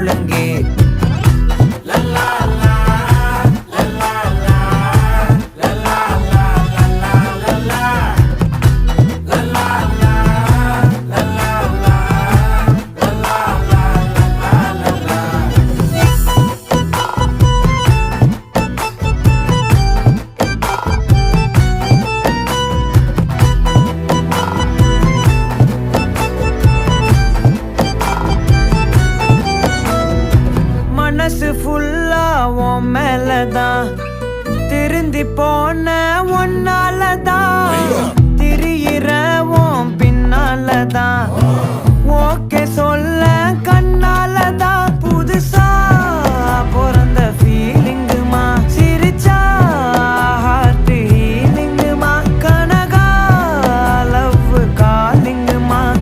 முழங்கே. மனசு ஃபுல்லா உன் மேலதான், திருந்தி போன ஒன்னாலதான், திரியிற உன் பின்னாலதான், ஓகே சொல்ல கண்ணாலதான்,